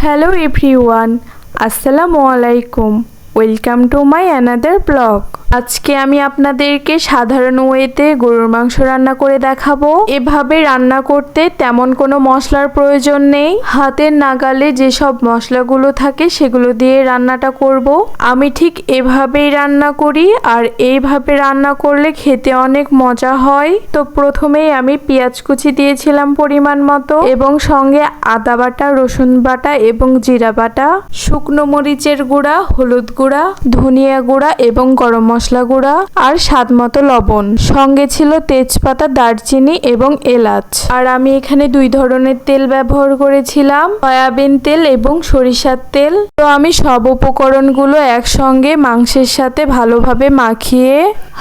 Hello everyone, আসসালামু আলাইকুম। Welcome to my another blog. আজকে আমি আপনাদেরকে সাধারণ ওয়েতে গরুর মাংস রান্না করে দেখাবো। এভাবে রান্না করতে তেমন কোনো মশলার প্রয়োজন নেই। হাতের নাগালে যেসব মশলাগুলো থাকে সেগুলো দিয়ে রান্নাটা করব। আমি ঠিক এভাবেই রান্না করি, আর এইভাবে রান্না করলে খেতে অনেক মজা হয়। তো প্রথমেই আমি পেঁয়াজ কুচি দিয়েছিলাম পরিমাণ মতো, এবং সঙ্গে আদা বাটা, রসুন বাটা এবং জিরা বাটা, শুকনো মরিচের গুঁড়া, হলুদ গুঁড়া, ধনিয়া গুঁড়া এবং গরম মশলা গুঁড়া, আর স্বাদ মতো লবণ। সঙ্গে ছিল তেজপাতা, দারচিনি এবং এলাচ। আর আমি এখানে 2 ধরনের তেল ব্যবহার করেছিলাম, সয়াবিন তেল এবং সরিষার তেল। তো আমি সব উপকরণগুলো একসঙ্গে মাংসের সাথে ভালোভাবে মাখিয়ে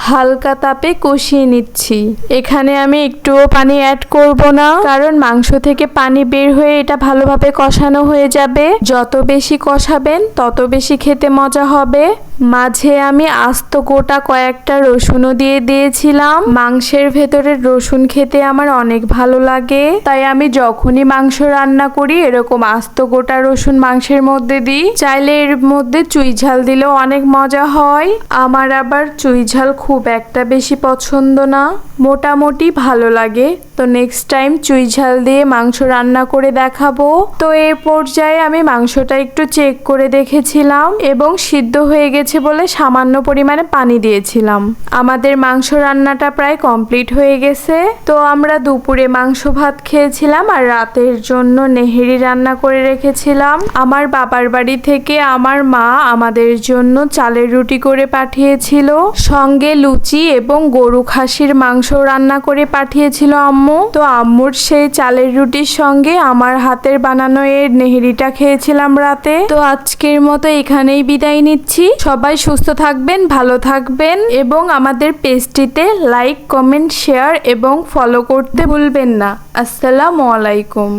হালকা তাপে কষিয়ে নিচ্ছি। এখানে আমি একটুও পানি অ্যাড করব না, কারণ মাংস থেকে পানি বের হয়ে এটা ভালোভাবে কষানো হয়ে যাবে। যত বেশি কষাবেন তত বেশি খেতে মজা হবে। মাঝে আমি আস্ত গোটা কয়েকটা রসুনও দিয়ে দিয়েছিলাম। মাংসের ভেতরের রসুন খেতে আমার অনেক ভালো লাগে, তাই আমি যখনই মাংস রান্না করি এরকম আস্ত গোটা রসুন মাংসের মধ্যে দিই। চাইলে এর মধ্যে চুই ঝাল দিলেও অনেক মজা হয়। আমার আবার চুই ঝাল খুব একটা বেশি পছন্দ না, মোটামুটি ভালো লাগে। তো নেক্সট টাইম চুই ঝাল দিয়ে মাংস রান্না করে দেখাবো। তো এই পর্যায়ে আমি মাংসটা একটু চেক করে দেখেছিলাম এবং সিদ্ধ হয়ে গেছে বলে সামান্য পরিমাণে পানি দিয়েছিলাম। আমাদের মাংস রান্নাটা প্রায় কমপ্লিট হয়ে গেছে। তো আমরা দুপুরে মাংস ভাত খেয়েছিলাম, আর রাতের জন্য নেহেরি রান্না করে রেখেছিলাম। আমার বাবার বাড়ি থেকে আমার মা আমাদের জন্য চালের রুটি করে পাঠিয়েছিল, সঙ্গে লুচি এবং গরু খাসির মাংস রান্না করে পাঠিয়েছিল আম্মু। তো আম্মুর সেই চালের রুটির সঙ্গে আমার হাতের বানানো এর নেহেরিটা খেয়েছিলাম রাতে। তো আজকের মতো এখানেই বিদায় নিচ্ছি। সবাই সুস্থ থাকবেন, ভালো থাকবেন, এবং আমাদের পেজটিতে লাইক, কমেন্ট, শেয়ার এবং ফলো করতে ভুলবেন না। আসসালামু আলাইকুম।